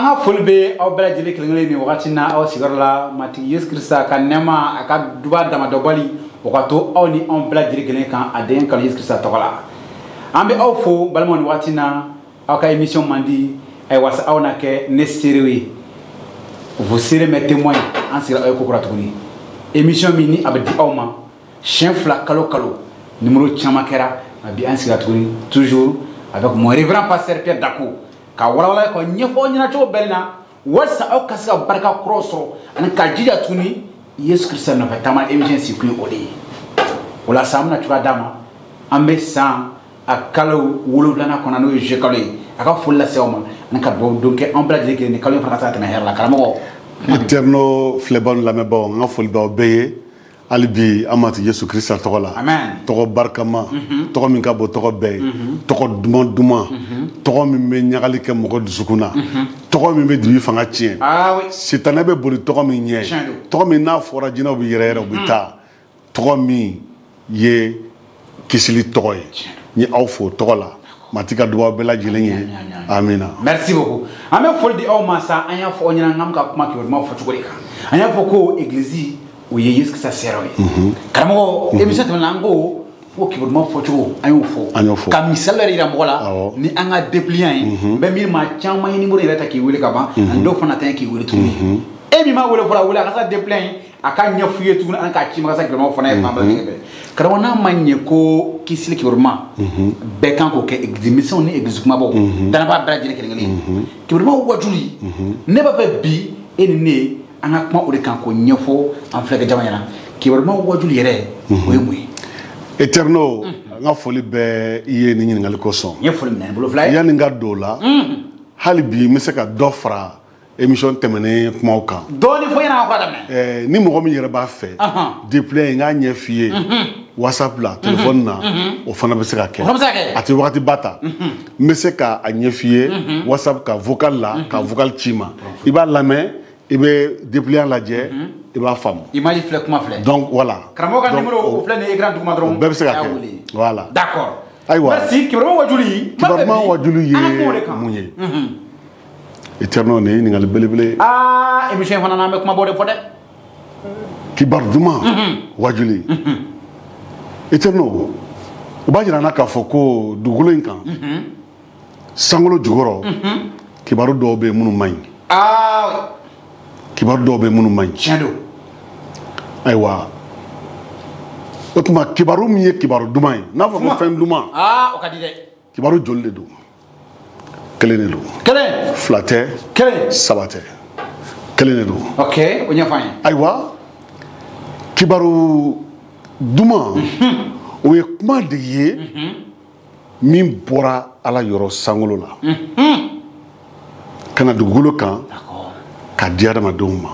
anga fulbe aw bela jeli kelengele ni wakati na aw sigarla mati Yesu Krista ka nema aka duba dama dobali wakato aw ni on bela jeli kelengele kan aden kan Yesu Krista tokola ambe aw fo balmo ni wakati na aw ka émission mandi ay wasa aw na ke nesiriwi vous serez mes témoins en sira ay kokora tuguni émission mini abdi awma chien fla kalo kalo numéro chamakera abi en sira tuguni toujours avec mon révérend pasteur Pierre Dako ka wala ko nyefo nyina to belna wasa au kasika barka crossro an ka jija tuni Yesu Krista no fatama emergency ku odi wala samna tuka dama ambe san akalo wolulana kona no je kale aka fulla sewma an ka do donke emblaje ke ni kalo fata ta her la kalamo eterno flebon la me bon nga fulba obeye alibi amati Yesu Krista tokola amen toko barkama toko min ka bo toko be toko duma toko min me nyagali ke mo ko dusukuna toko min be dibi fanga tien ah oui sitana be boli toko min nye toko min na fora jina bi yere bi ta toko min ye kisili toko ni awfo toko la matika duwa bela jilenye amina merci beaucoup ame foldi o masa anya fo nyina ngam ka kuma ki mo fo chugori ka anya fo ko église o ye Yesu Krista sero karamo émission temanango fo ki mo fo chugo ayo fo ka misala ira mola ni anga dépliant be mi ma chama ni mo ira ta ki wele ka ba ando fo na tan ki wele tuni e mi ma wele fo la wele ka sa dépliant aka nyafuye tuni an ka chima ka sa gramo fo na fa ba ngebe karamo na manye ko kisili ki burma be kan ko ke émission ni église kuma bo dana ba bra jele kelengeli ki burma wajuli ne ba fa bi enine anga kuma o de kan ko nyefo en flègue jamana ki burma wajuli yere oyi eterno nga foli be iye ni ngal ko son nyefo men bolo fly yani nga dola halibi mi se ka dofra émission temene kuma kan doni fo yana ko dame ni mo mi yere ba fe déplay nga nyefie WhatsApp la téléphone na o fana be se ka ke ati wakati bata me se ka anyefie WhatsApp ka vocal la ka vocal chima iba lamé ibe déplier la je iba fam image flé kuma flé donc voilà kramo ka numéro o flé ne écran duma dron be se ka ke voilà d'accord aywa merci kibrama wajuli ye munye eterno ne ni ngal belebele émission fana na me kuma bode fode kibar duma wajuli eterno ubajira na ka foko dugulo inkan sangolo jugoro kibaru do be munu may kibaru do be munu may chendo aywa otuma kibaru mi ye kibaru duma na fo fem duma o kadi de kibaru jolle do kelene do kele flatter kele sabate kelene do okay onya fanya aywa kibaru duma o ye kuma de ye min bɔra ala yɔrɔ sangolo la kana dugukolo kan ka di adamadenw ma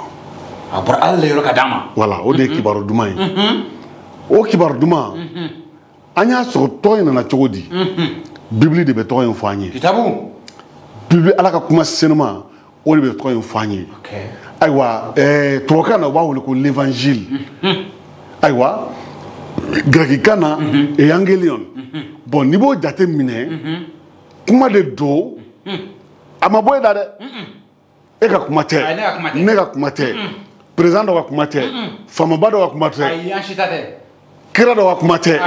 a bɔra ala yɔrɔ ka dama voilà o de ye kibaru duman ye o kibaru duman an y'a sɔrɔ tɔgɔ in nana cogo di bibili de bɛ tɔgɔ in fɔ an ye kitabu bibili ala ka kuma senuma o de bɛ tɔgɔ in fɔ an ye ayiwa tubabukan na u b'a wele ko l'évangile ayiwa grékikan na evangelion bon n'i b'o jate minɛ kuma de do a ma bɔ e da dɛ e ka kuma tɛ ne ka kuma tɛ président dɔ ka kuma tɛ faamaba dɔ ka kuma tɛ kira dɔ ka kuma tɛ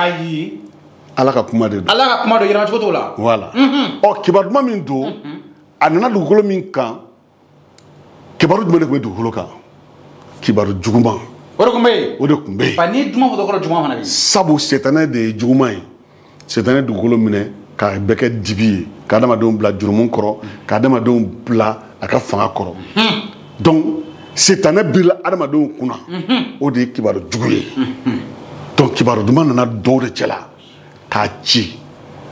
ala ka kuma de do ala ka kuma do yɛlɛma cogo t'o la voilà ɔ kibaru duman min do a nana dugukolo min kan kibaru jumɛn de tun bɛ dugukolo kan kibaru juguman o de tun bɛ yen o de tun bɛ yen ba ni duman fɔ dɔrɔn juguman fana bɛ yen sabu setanɛ de ye juguman ye setanɛ dugukolo minɛ k'a bɛɛ kɛ dibi ye ka adamadenw bila jurumu kɔrɔ ka adamadenw bila a ka fanga kɔrɔ donc setanɛ birila adamadenw kunna o de ye kibaru jugu ye donc kibaru duman nana dɔw de cɛla k'a ci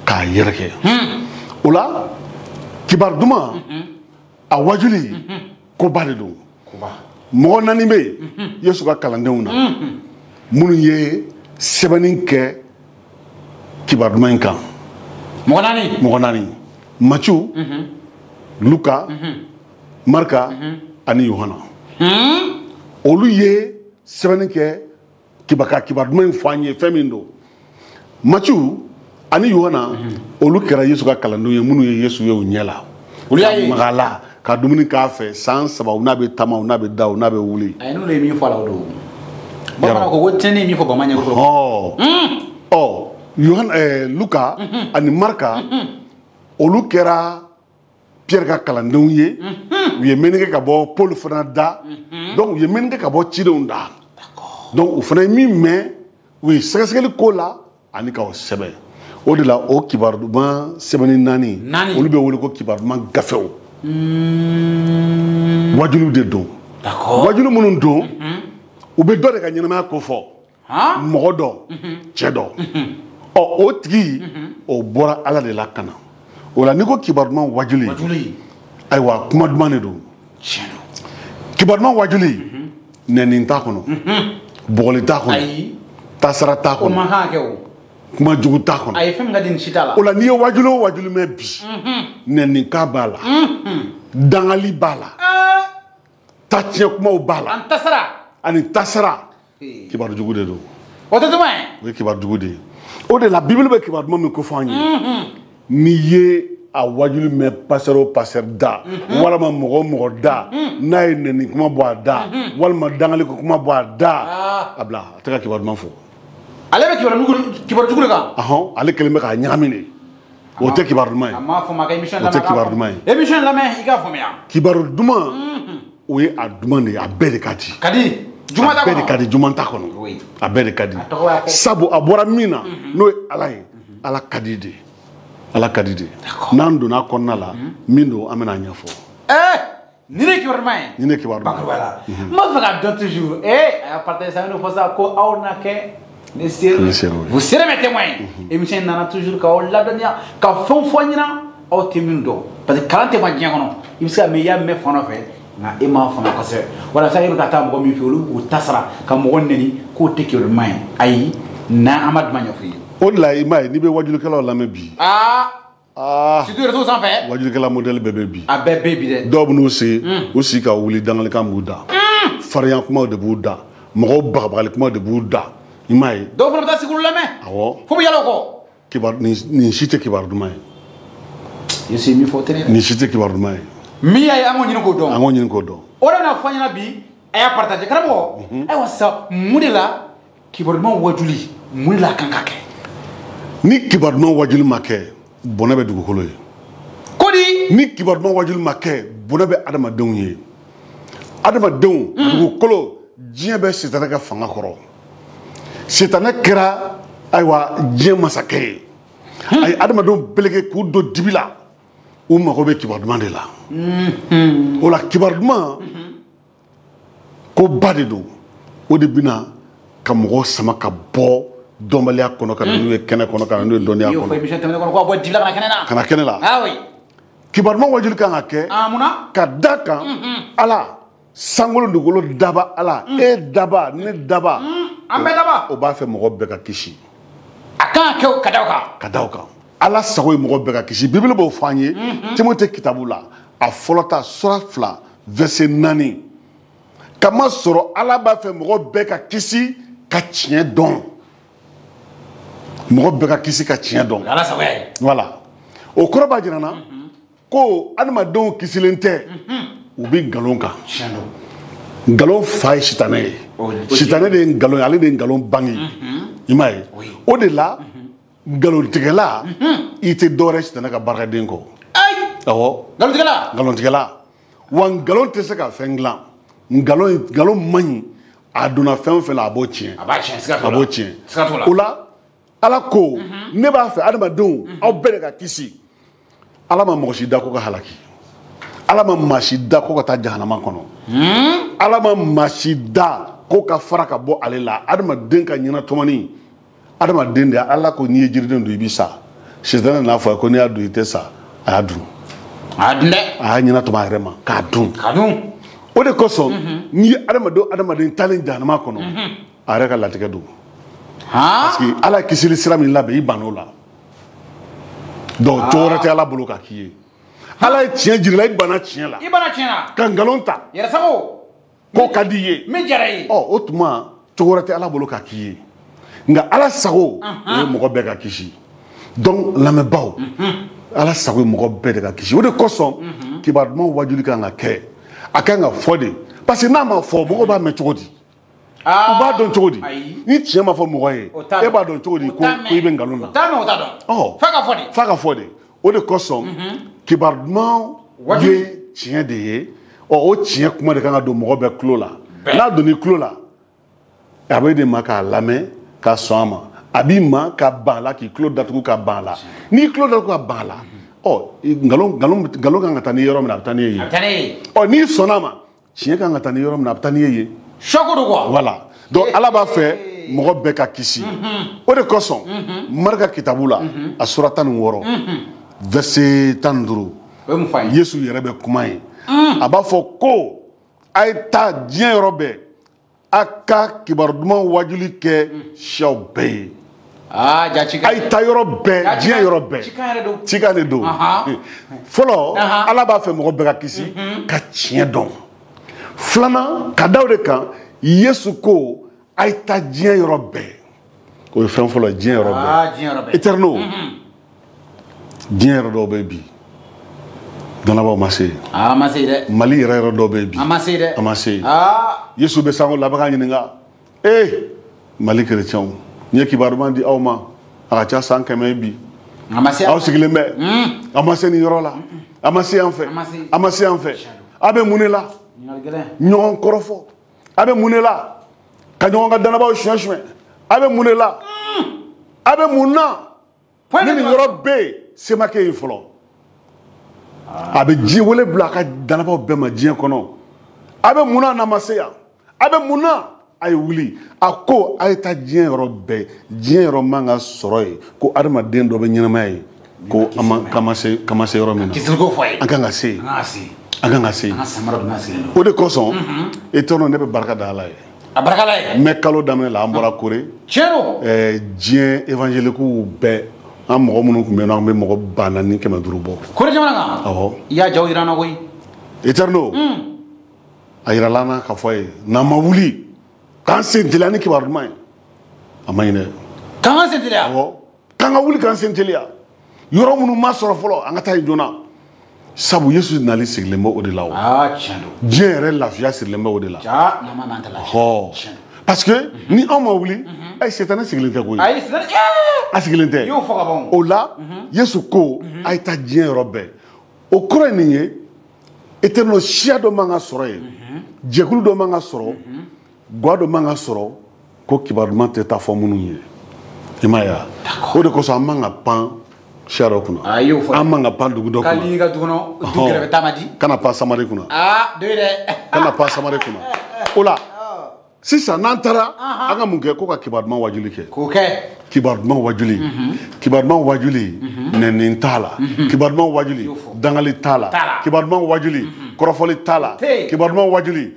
k'a yɛrɛkɛ o la kibaru duman a wajuli koba de don mɔgɔ naani bɛ yen Yesu ka kalandenw na minnu ye sɛbɛnni kɛ kibaru duman in kan mɔgɔ naani Maciu Luka Marika ani Yohana olu ye sɛbɛnni kɛ kibaru duman in fɔ an ye fɛn min don Maciu ani Yohana olu kɛra Yesu ka kalandenw ye minnu ye Yesu ye u ɲɛ la magala ka dumuni k'a fɛ san 3 n'a bɛ taama n'a bɛ da n'a bɛ wuli. Ayi n'olu ye min fɔ a la o don. Bamanan ko tiɲɛni min fɔ bamanan ɲɛ kɔrɔ. Yohana Luka ani Marika olu kɛra Pierre ka kalandenw ye. U ye mɛnni kɛ ka bɔ Paul fana da. Donc u ye mɛnni kɛ ka bɔ cidenw da. Donc u fana ye min mɛn u ye sɛgɛsɛgɛli ko la ani k'aw sɛbɛn. O de la o kibaru duman sɛbɛnni naani olu bɛ wele ko kibaru duman gafew. Wajulu de don. Wajulu minnu don u bɛ dɔ de ka ɲɛnamaya ko fɔ. Mɔgɔ dɔ cɛ dɔ. O tigi o bɔra Ala de la ka na. O la n'i ko kibaru duman wajuli ayiwa kuma duman de don. Kibaru duman wajuli nɛni t'a kɔnɔ bɔgɔli t'a kɔnɔ tasara t'a kɔnɔ kuma jugu t'a kɔnɔ. Ayi fɛn min ka di ni si t'a la. O la n'i ye wajuli o wajuli mɛn bi nɛninka b'a la dangali b'a la tatiɲɛ kumaw b'a la ani tasara kibaru jugu de don. O tɛ duman ye. O ye kibaru jugu de ye. O de la Bible bɛ kibaru duman min ko fɔ an ye n'i ye a wajuli mɛn pasteur o pasteur da walima mɔgɔ o mɔgɔ da n'a ye nɛni kuma bɔ a da walima dangali ko kuma bɔ a da a bila a tɛ ka kibaru duman fɔ. Ale bɛ kibaru jugu de kan. Ale kelen bɛ k'a ɲagami de. O tɛ kibaru duman ye. A m'a fɔ ma ka émission lamɛn. O tɛ kibaru duman ye. Émission lamɛn i k'a faamuya. Kibaru duman o ye a duman de ye a bɛɛ de ka di. Ka di juguman t'a kɔnɔ. A bɛɛ de ka di juguman t'a kɔnɔ. A bɛɛ de ka di. Sabu a bɔra min na n'o ye Ala ye Ala ka di de. Ala ka di de. N'an donna a kɔnɔna la min don an bɛna ɲɛfɔ. Ni ne kibaru duman ye. Ni ne kibaru duman ye. N b'a fɛ ka dɔn toujours a y'a partager sa fɔ sa ko aw na kɛ ne seri vous serez mes témoins. Émission nana toujours k'aw ladɔnniya ka fɛnw fɔ ɲɛna aw tɛ min dɔn parce que kalan tɛ ban diɲɛ kɔnɔ i bɛ se ka mɛn i y'a mɛn fan dɔ fɛ nka e m'a faamuya kosɛbɛ walasa e bɛ ka taa mɔgɔ min fɛ olu k'u ta sara ka mɔgɔ nɛni k'o tɛ kibaru duman ye ayi n'an an ma duman ɲɛfɔ i ye. O de la i m'a ye n'i bɛ wajulikɛlaw lamɛn bi. Surtout réseau sanfɛ. Wajulikɛla modèle bɛɛ bɛ bi. A bɛɛ bɛ bi dɛ. Dɔw bɛ n'u se u sigi ka wuli dangalikan b'u da. Farinya kumaw de b'u da mɔgɔw bagabagali kumaw de b'u da i m'a ye. Dɔw fana bɛ taa sigi olu lamɛn. Awɔ. Fo bɛ yala o kɔ. Kibaru nin si tɛ kibaru duman ye. I se min fɔ tɛ dɛ. Nin si tɛ kibaru duman ye. Min y'a ye an k'o ɲini k'o dɔn. An k'o ɲini k'o dɔn. O de bɛna fɔ an ɲɛna bi a y'a partager karamɔgɔ. Ayiwa sisan mun de la kibaru duman wajuli mun de la a kan ka kɛ. Ni kibaru duman wajuli ma kɛ bɔnɛ bɛ dugukolo ye. Kodi. Ni kibaru duman wajuli ma kɛ bɔnɛ bɛ adamadenw ye. Adamadenw dugukolo diɲɛ bɛ sitanɛ ka fanga kɔrɔ. Sitanɛ kɛra ayiwa diɲɛ masakɛ ye. A ye adamadenw belege k'u don dibi la. U mago bɛ kibaru duman de la. O la kibaru duman ko ba de don. O de bɛna ka mɔgɔw sama ka bɔ dɔnbaliya kɔnɔ ka na n'u ye kɛnɛ kɔnɔ ka na n'u ye dɔnniya kɔnɔ. I y'o fɔ émission tɛmɛnen kɔnɔ k'a bɔ dibi la ka na kɛnɛ la. Ka na kɛnɛ la. Ah oui. Kibaru duman wajuli kan ka kɛ. Munna. Ka da kan Ala sankolo dugukolo daba Ala e daba ne daba. An bɛɛ daba. O b'a fɛ mɔgɔ bɛɛ ka kisi. A kan ka kɛ ka da o kan. Ka da o kan. Ala sago ye mɔgɔ bɛɛ ka kisi. Bibili b'o fɔ an ye. Timote kitabu la a fɔlɔ ta sura 2 verset 4. Kama sɔrɔ Ala b'a fɛ mɔgɔ bɛɛ ka kisi ka tiɲɛ dɔn. Mɔgɔ bɛɛ ka kisi ka tiɲɛ dɔn. Ala sago ye. Voilà. O kɔrɔ b'a jira na ko adamadenw kisilen tɛ. U bɛ nkalon kan. Nkalon fa ye sitanɛ ye. Sitanɛ de ye nkalon ye ale de ye nkalon bange. I m'a ye. O de la nkalontigɛla i tɛ dɔwɛrɛ sitanɛ ka barikaden kɔ. Awɔ. Nkalontigɛla. Nkalontigɛla. Wa nkalon tɛ se ka fɛn dilan. Nkalon man ɲi a donna fɛn o fɛn la a b'o tiɲɛ. A b'a tiɲɛ siga t'o la. A b'o tiɲɛ. O la Ala ko ne b'a fɛ adamadenw aw bɛɛ de ka kisi. Ala ma mɔgɔ si da ko ka halaki. Ala ma maa si da ko ka taa jahanama kɔnɔ. Ala ma maa si da ko ka fara ka bɔ ale la. Adamaden ka ɲɛna tɔmɔni. Adamaden de Ala ko n'i ye jiriden dun i bɛ sa. Sitanɛ n'a fɔ ko n'i y'a dun i tɛ sa. A y'a dun. A y'a dun dɛ. A y'a ɲɛna tɔmɔ a yɛrɛ ma k'a dun. K'a dun. O de kosɔn n'i ye adamaden talen jahanama kɔnɔ a yɛrɛ ka latigɛ don. Parce que Ala ye kisili sira min labɛn i banna o la. Donc cogo wɛrɛ tɛ Ala bolo k'a k'i ye. Ala ye tiɲɛ jira i la i banna tiɲɛ la. I banna tiɲɛ la. Ka nkalon ta. Yɛrɛsago. K'o ka di i ye. Min diyara i ye. O tuma cogo wɛrɛ tɛ Ala bolo k'a k'i ye. Nka Ala sago o ye mɔgɔ bɛɛ ka kisi. Donc lamɛnbaaw Ala sago ye mɔgɔ bɛɛ de ka kisi. O de kosɔn kibaru duman wajuli kan ka kɛ a kan ka fɔ de parce que n'a ma fɔ mɔgɔ b'a mɛn cogo di u b'a dɔn cogo di ni tiɲɛ ma fɔ mɔgɔ ye e b'a dɔn cogo di ko i bɛ nkalon na f'a ka fɔ de o de kosɔn kibaru duman ye tiɲɛ de ye o tiɲɛ kuma de kan ka don mɔgɔ bɛɛ tulo la n'a donn'i tulo la a bɛ de ma k'a lamɛn k'a sɔn a ma a b'i ma ka ban la k'i tulo datugu ka ban la n'i tulo datugu ka ban la nkalon kan ka taa ni yɔrɔ min na a bɛ taa ni ye yen n'i sɔnna a ma tiɲɛ kan ka taa ni yɔrɔ min na a bɛ taa ni ye yen voilà donc ala b'a fɛ mɔgɔ bɛɛ ka kisi o de kosɔn marika kitabu la a sura 16 verset 15 Yesu yɛrɛ bɛ kuma ye a b'a fɔ ko a ye taa diɲɛ yɔrɔ bɛɛ a ka kibaru duman wajuli kɛ siyaw bɛɛ ye a ye taa yɔrɔ bɛɛ diɲɛ yɔrɔ bɛɛ cikan de don fɔlɔ ala b'a fɛ mɔgɔ bɛɛ ka kisi ka tiɲɛ dɔn filanan ka da o de kan Yesu ko a ye taa diɲɛ yɔrɔ bɛɛ o ye fɛn fɔlɔ diɲɛ yɔrɔ bɛɛ éternel diɲɛ yɔrɔ dɔw bɛ bi dɔnnabaw ma se Mali yɛrɛ yɔrɔ dɔw bɛ bi a ma se Yesu bɛ sango laban ɲininka Mali chrétienw n ye kibaru duman di aw ma a ka ca san 100 bi aw sigilen bɛ a ma se nin yɔrɔ la a ma se yan fɛ a ma se yan fɛ a bɛ mun de la ɲɔgɔn kɔrɔfɔ a bɛ mun de la ka ɲɔgɔn ka danabaw suɲɛ a bɛ mun de la a bɛ mun na ni nin yɔrɔ bɛ yen se ma kɛ yen fɔlɔ a bɛ diɲɛ wele bila a ka danabaw bɛɛ ma diɲɛ kɔnɔ a bɛ mun na n'a ma se yan a bɛ mun na a ye wuli a ko a ye taa diɲɛ yɔrɔ bɛɛ diɲɛ yɔrɔ man ka sɔrɔ yen ko adamaden dɔ bɛ ɲɛnamaya ye ko k'an ma se yɔrɔ min na an kan ka se an kan ka se o de kosɔn éternel ne bɛ barika da Ala ye n bɛ kalo daminɛ la an bɔra Kore diɲɛ évangéliques bɛɛ an mɔgɔ minnu tun bɛ yen nɔ an bɛ mɔgɔ 4,500 bɔ Kore jamana kan awɔ i y'a jaw jira an na koyi éternel a yirala an na k'a fɔ a ye n'an ma wuli k'an sen teliya ni kibaru duman ye a ma ɲi dɛ k'an ka sen teliya awɔ k'an ka wuli k'an sen teliya yɔrɔ minnu ma sɔrɔ fɔlɔ an ka taa yen joona sabu Yesu nali sigilen bɛ o de la o tiɲɛ don diɲɛ yɛrɛ lafiya sirilen bɛ o de la parce que ni anw ma wuli Sitana sigilen tɛ koyi a sigilen tɛ o la Yesu ko a ye taa diɲɛ yɔrɔ bɛɛ o kɔrɔ ye nin ye éternel siya dɔ man ka sɔrɔ yen jɛkulu dɔ man ka sɔrɔ ga dɔ man ka sɔrɔ ko kibaru duman tɛ taa fɔ minnu ye i m'a ye o de kosɔn an man ka pan siya dɔ kunna an man ka pan dugu dɔ kunna kana pan Samari kunna kana pan Samari kunna o la sisan n'an taara an ka mun kɛ ko ka kibaru duman wajuli kɛ kibaru duman wajuli kibaru duman wajuli nɛni t'a la kibaru duman wajuli dangali t'a la kibaru duman wajuli kɔrɔfɔli t'a la kibaru duman wajuli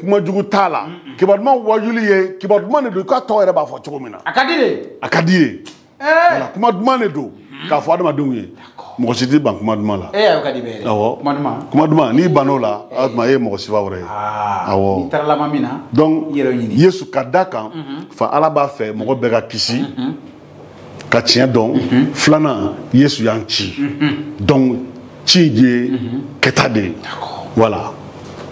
kuma jugu t'a la kibaru duman wajuli ye kibaru duman de don k'a tɔ yɛrɛ b'a fɔ cogo min na a ka di ye voilà kuma duman de don k'a fɔ adamadenw ye mɔgɔ si tɛ ban kuma duman la awɔ kuma duman n'i banna o la o tuma e ye mɔgɔ sifa wɛrɛ ye awɔ donc Yesu ka da kan fa Ala b'a fɛ mɔgɔ bɛɛ ka kisi ka tiɲɛ dɔn filanan Yesu y'an ci donc ci ye kɛta de ye voilà.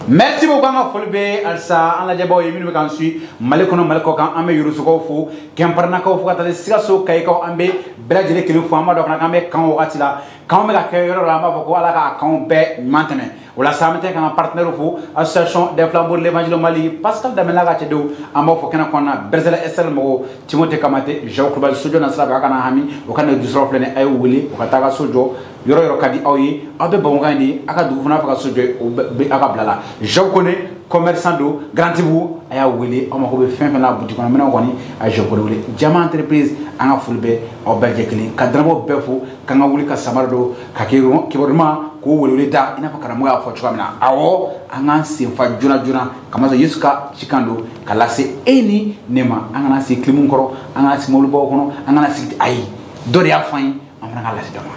Merci beaucoup an ka foli bɛ halisa an lajɛbaaw ye minnu bɛ k'an suit Mali kɔnɔ Mali kɔ kan an bɛ Yorosokaw fo Kɛnparinakaw fo ka taa se Sikaso Kayikaw an bɛ bɛɛ lajɛlen kelen fo an b'a dɔn fana k'an bɛ kan wagati la kanw bɛ ka kɛ yɔrɔ la an b'a fɔ ko Ala k'a kanw bɛɛ ɲuman tɛmɛ o la sa an bɛ taa k'an ka partenaire fo association des flambeaux de l'évangile Mali Pascal Damela ka cɛdenw an b'aw fɔ kɛnɛ kɔnɔna Berzela SL mɔgɔw Timothée Kamate Jean Kulubali sojɔ na sira fɛ a kana hami o ka nɛgɛjuru siraw filɛ nin a ye wele o ka taa a ka so jɔ yɔrɔ yɔrɔ ka di aw ye aw bɛ Bamakɔ de a ka dugu fana fɛ ka so jɔ o bɛ a ka bila la Jean Kone commerçant do Grantibu a y'a wele aw mako bɛ fɛn fɛn na boutique kɔnɔ minɛnw kɔni a ye Jean Kone wele Jama entreprise an ka foli bɛ aw bɛɛ lajɛlen kelen ka danabaw bɛɛ fo k'an ka wuli ka samara do ka kibaru duman k'o wele da i n'a fɔ karamɔgɔ y'a fɔ cogoya min na awɔ an k'an senfa joona joona kamasɔrɔ Yesu ka cikan don ka lase e ni ne ma an kana sigi kilimu kɔrɔ an kana sigi mobilibaw kɔnɔ an kana sigi ayi dɔ de y'a fɔ an ye an fana k'a lase dɔ ma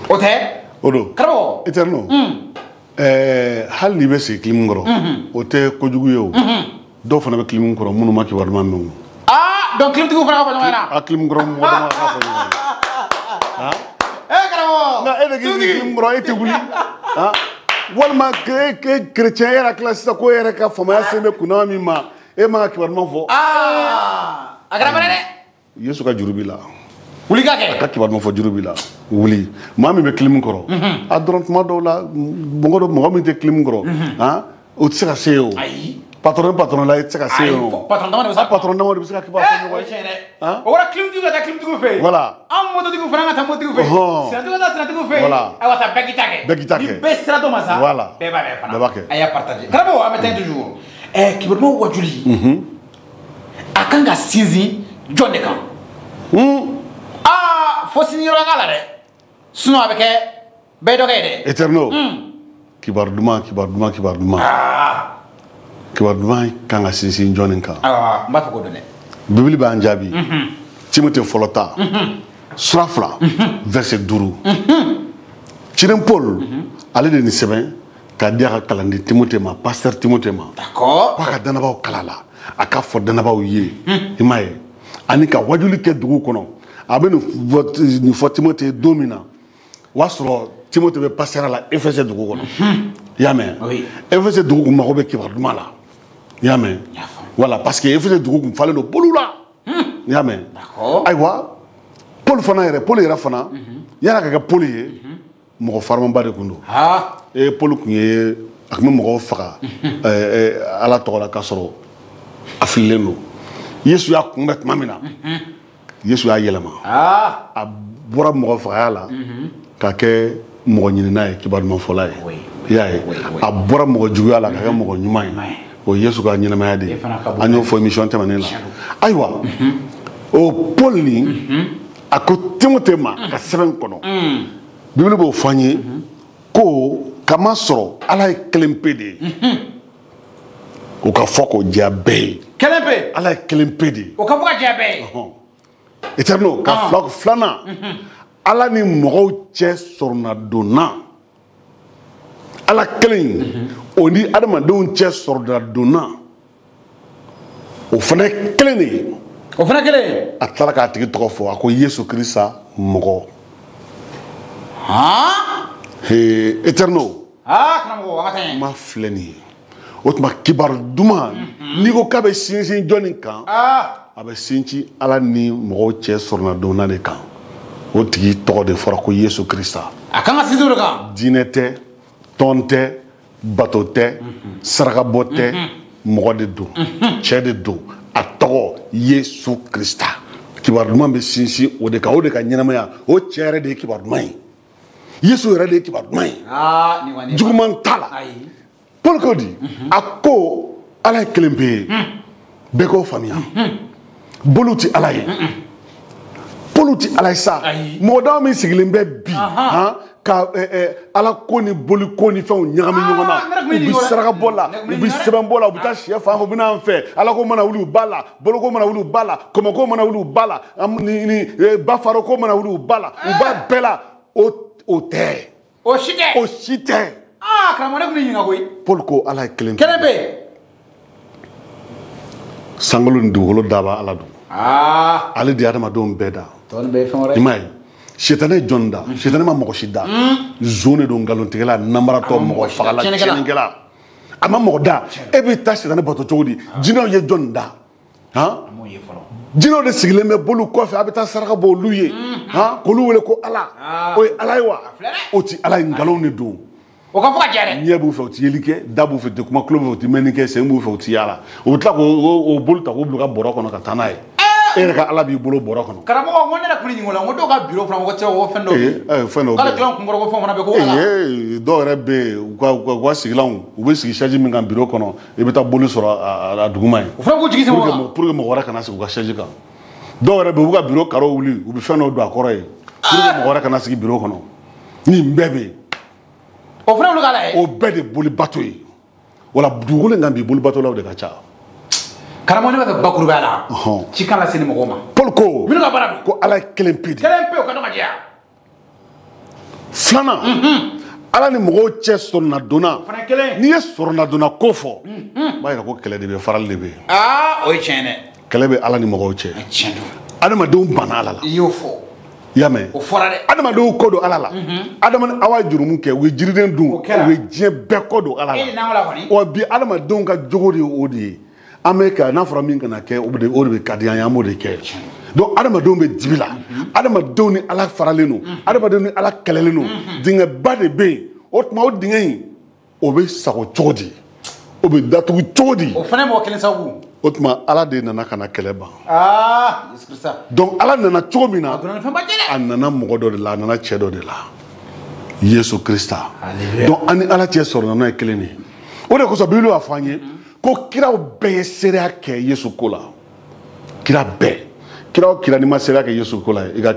o tɛ o don karamɔgɔ éternel hali n'i bɛ sigi kilimu kɔrɔ o tɛ kojugu ye o dɔw fana bɛ kilimu kɔrɔ minnu ma kibaru duman mɛn o donc kilimutigiw fana ka fɔ ɲɔgɔn ɲɛna kilimu kɔrɔ mɔgɔ dama ka fɔ ɲɔgɔn ɲɛna karamɔgɔ nka e de k'i sigi kilimu kɔrɔ e tɛ wuli walima ke chrétien era classe sa ko era ka fama sembe kuna mi ma e ma ki barma fo agara bare yesu ka jurubi la wuli ka ke ka ki barma fo jurubi la wuli ma mi be clim koro a doron ma do la mo mi te clim koro o tsaka seo ayi patron la tsaka seo patron dama sa patron dama de ska ki ba ko o wala clim tu ga clim tu fe voilà am mo tu franga ta mo tu fe sira tu fe voilà ay wata begitake ni be sira do masa voilà be ba be fana aya partager karabo amete toujours kibarmo wajuli akanga sinzi jonne kan fo siniro ngala de suno abeke be do kay de eterno kibar duma kanga sinsin jonne kan mba fa ko donne bibli ba anjabi timote folota surafla verset 12 Tiren Paul ale de ni seben ka dia ka kalandi timote ma pasteur timote ma d'accord ka danabaw kalala aka fo danabaw ye imaye ani ka wajuli ke dugu kono abe ni fo timote domina wasro timote be pasteur la efese dugu kono yame efese dugu ma ko be kibar duma la yame voilà parce que efese dugu fale no bolula yame d'accord aywa Paul fana yere Paul yera fana yara ka Paul ye mo farman ba de kundo e Paul kunye akme mo faga ala to la kasoro afileno yesu ya kumbet mamina yesu ya yelema a bora mo faga la ka ke mo nyina e kibar mo folay yae a bora mo jugu ala ka mo nyumay o yesu ka nyina ma de anyo fo mission temane la aywa o Paul ni ako timote ma ka seben kono Bible bo fanye ko kama soro ala klempede o ka foko diabe kelempe ala klempede o ka foko diabe eterno ka flok flana ala ni mo che sorna dona ala klen oni adama don che sorna dona o fana kleni o fana kele atala ka tigi to fo ako Yesu Krista mo eterno kanamo wakata ma fleni otuma kibar duma ni ko kabe sinsin joni kan abe sinci ala ni mo che sorna dona de kan o tigi to de fora ko Yesu Krista akanga sinzo kan dinete tonte batote saragabote mo de do che de do ato Yesu Krista kibar duma be sinci o de ka nyenama o chere de kibar duma Yesu era de kibar duma ni wani juguman tala Paul ko di akko ala kelempe beko famia boluti ala ye poluti ala sa moda mi sigilembe bi ka ala ko ni boli ko ni fɛnw ɲagami ɲɔgɔn na u bi saraka bɔ la u bi sɛbɛn bɔ la u bi taa sɛ fan fɛ u bɛ n'an fɛ ala ko mana wuli u ba la boloko mana wuli u ba la kɔmɔko mana wuli u ba la ni bafaro ko mana wuli u ba la u b'a bɛɛ la o tɛ o si tɛ karamɔgɔ ne kun bɛ ɲininka koyi Paul ko ala ye kelen bɛ sangalo ni dugukolo daba ala don ale de adamadenw bɛɛ da i m'a ye sitana jɔn da sitana ma mɔgɔ si da zone don nkalontigɛla namaratɔ mɔgɔ fagala tiɲɛnikɛla a ma mɔgɔ da e bɛ taa sitana bato cogo di jinɛw ye jɔn da jinɛw de sigilen bɛ bolo kɔfɛ a bɛ taa saraka bɔ olu ye k'olu wele ko ala o ye ala ye wa o ti ala ye nkalon de don o ka fɔ ka jɛ dɛ ɲɛ b'u fɛ u ti yeli kɛ da b'u fɛ u ti kuma tulo b'u fɛ u ti mɛnni kɛ sen b'u fɛ u ti yaala u bɛ tila k'o bolo ta k'o bila ka bɔrɔ kɔnɔ ka taa n'a ye e yɛrɛ ka ala b'i bolo bɔrɔ kɔnɔ karamɔgɔ n ko ne yɛrɛ kun bɛ ɲininka o la n ko dɔw ka bureau fana ko cɛ o fɛn dɔ fɛn dɔ k'ale dilan kunkɔrɔ ko fɛn fana bɛ ko ala dɔw yɛrɛ bɛ yen u ka sigilanw u bɛ sigi chaise min kan bureau kɔnɔ i bɛ taa boli sɔrɔ a duguma ye o fana k'u jigi sɛbɛn o kan pour que mɔgɔ wɛrɛ kana sigi u ka chaise kan dɔw yɛrɛ bɛ yen u bɛ ka bureau carreau wuli u bɛ fɛn dɔ don a kɔrɔ ye pour que mɔgɔ wɛrɛ kana sigi bureau kɔnɔ nin bɛɛ bɛ yen o fana olu k'ala ye o bɛɛ de boli bato ye wala dugukolo in kan bi boli bato la o de ka ca karamɔgɔ ne bɛ fɛ bakurubaya la ci kan lase ni mɔgɔw ma Paul ko minnu ka baara don ko ala ye kelen pe de o ka dɔn ka jɛya filanan ala ni mɔgɔw cɛ sɔrɔna donna n'i ye sɔrɔna donna ko fɔ b'a yira ko kɛlɛ de bɛ farali de bɛ yen o ye tiɲɛ dɛ kɛlɛ bɛ ala ni mɔgɔw cɛ tiɲɛ don adamadenw banna ala la i y'o fɔ Yamé. O fora de. Adama do kodo alala. Adama awa jurumu ke we jiriden dun. We jien be kodo alala. E na wala woni. O bi adama don ka jogori odi. America na fara min kana ke o be kadiyan ya mo de ke. Donc adama don be dibila. Adama don ni ala faraleno. Adama don ni ala keleleno. Dinga ba de be. O tuma o dinga yi. O be sago chodi. O be datu chodi. O fana mo kelen sabu. O tuma ala de nana kana keleba. Ah, Yesu Krista. Donc ala nana chomina. Adona fa batele. Anana mogo do de la nana chedo de la. Yesu Krista. Alléluia. Donc ani ala che sor nana keleni. O de ko so bilu afanye ko kira be seria ke Yesu kola. Kira be. Kira ni ma seria ke Yesu kola. Iga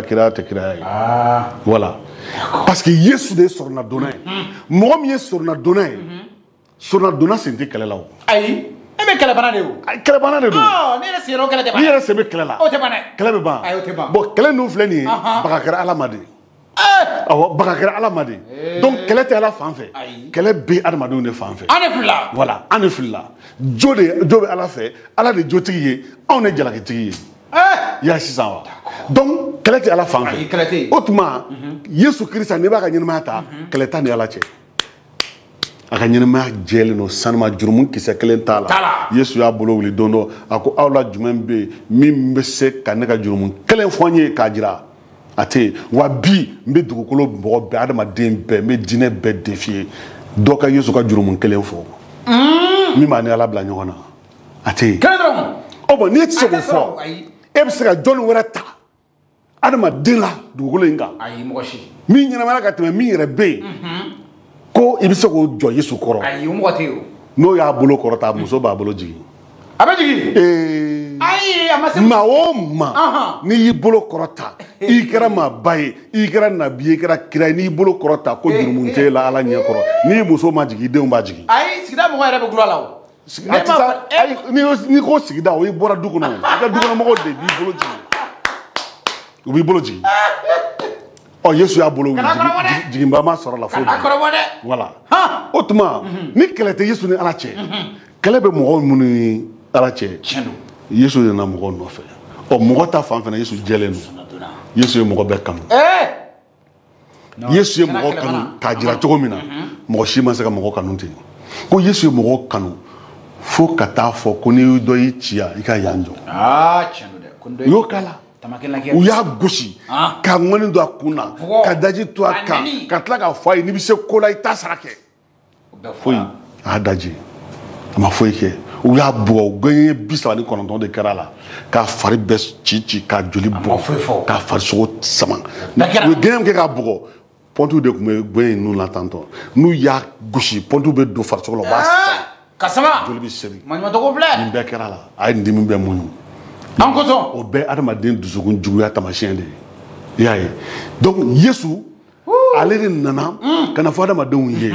kira te kira. Ah. Voilà. Parce que Yesu de sor na donay. Mo mi sor na donay. Sor na dona senti kala lawo. Ayi. Ebe kala bana de o. Ay kala bana de do. Oh, ne se ro kala de bana. Ni se be kala la. O te bana. Kala be ba. Ay o te ba. Bon kala no flé ni baka kara ala made. Awo baka kara ala made. Donc kala te ala fan fait. Kala be adamadu ne fan fait. Ane filla. Voilà, ane filla. Jobe ala fait, ala de jotigi ye, on est jalaki tigi ye. Ya sisan wa. Donc kala te ala fan fait. Kala te. Autrement, Yesu Christ ne ba ka nyima ta, kala ta ne ala che. Aka nyima jeli no sanma jurumun kise kelen tala. Yesu ya bolo wuli dondo ako awla jumen be min be se ka ne ka jurumun kelen fonye ka jira. Ate wa bi mbe dugukolo bo be adama den be me dine be défier. Doka Yesu ka jurumun kelen fo. Mi ma ne ala bla nyona. Ate. Kelen. O bo ni ti se ko fo. E be se ka jonu wera ta. Adama den la dugukolo inga. Ayi mo shi. Mi nyina mala ka teme mi yere be. Ko ibi se ko jo Yesu koro. Ayi mo te o. No ya bolo koro ta muso ba bolo jigi. Abajigi. Ayi amase. Ma o ma. Ni yi bolo koro ta. I kera ma baye, I kera nabi, I kera kira ni bolo koro ta ko jurumunte la ala nye koro. Ni muso ma jigi de ba jigi. Ayi sigida mo yere be glo la o. Ni ko sigida o I bora du kono. Ka du kono mo de bi bolo jigi. Ubi bolo jigi. Oh Yesu ya bolo jigi mbama soro la fo. Voilà. Autrement, ni kele te Yesu ni ala che. Kele be mo muni ala che. Yesu na mo no fe. O mo ta fan fe na Yesu jele no. Yesu mo be kanu. Yesu mo kanu ka jira chogo mina. Mo shi ma se ka mo kanu ti. Ko Yesu mo kanu. Fo kata fo ko ni do yi chia I ka yanjo. Ah, chendo de. Kundo yo kala. U y'a gosi ka ngoni do akuna ka daji to aka ka tla ka foi ni bi se kola ita sarake foi a daji ma foi ke u y'a bo ganye bisa ni kononton de karala ka fari bes chichi ka joli bo ka fari so sama u ganye ke ka bo pontu de kume gwen nous l'entendons nous y'a gosi pontu be do fari so lo ba ka sama joli bi seri man ma to ko ble ni be karala ay ndimi be munu Ankoso o be adamaden dusukun juguya tamasiyɛn de ye y'a ye donc Yesu ale de nana kana fɔ adamadenw ye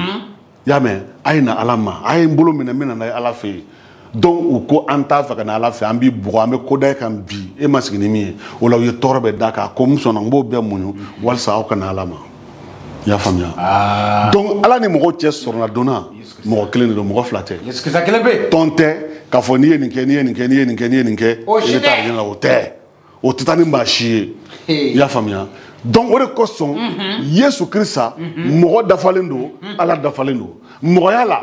y'a mɛn a ye na ala ma a ye n bolo minɛ n bɛ na ala fɛ yen donc u ko an t'a fɛ ka na ala fɛ an b'i bugɔ an bɛ ko da e kan bi e ma sigi ni min ye o la u ye tɔɔrɔ bɛ da kan ko n sɔnna n b'o bɛɛ muɲu walasa aw ka na ala ma i y'a faamuya donc ala ni mɔgɔw cɛ sɔrɔla donna mɔgɔ kelen de don mɔgɔ fila tɛ tɔn tɛ k'a fɔ n'i ye nin kɛ n'i ye nin kɛ n'i ye nin kɛ n'i ye nin kɛ i bɛ taa ɲɛ la o tɛ o tɛ taa ni maa si ye i y'a faamuya donc o de kosɔn Yesu Kirisa mɔgɔ dafalen don ala dafalen don mɔgɔya la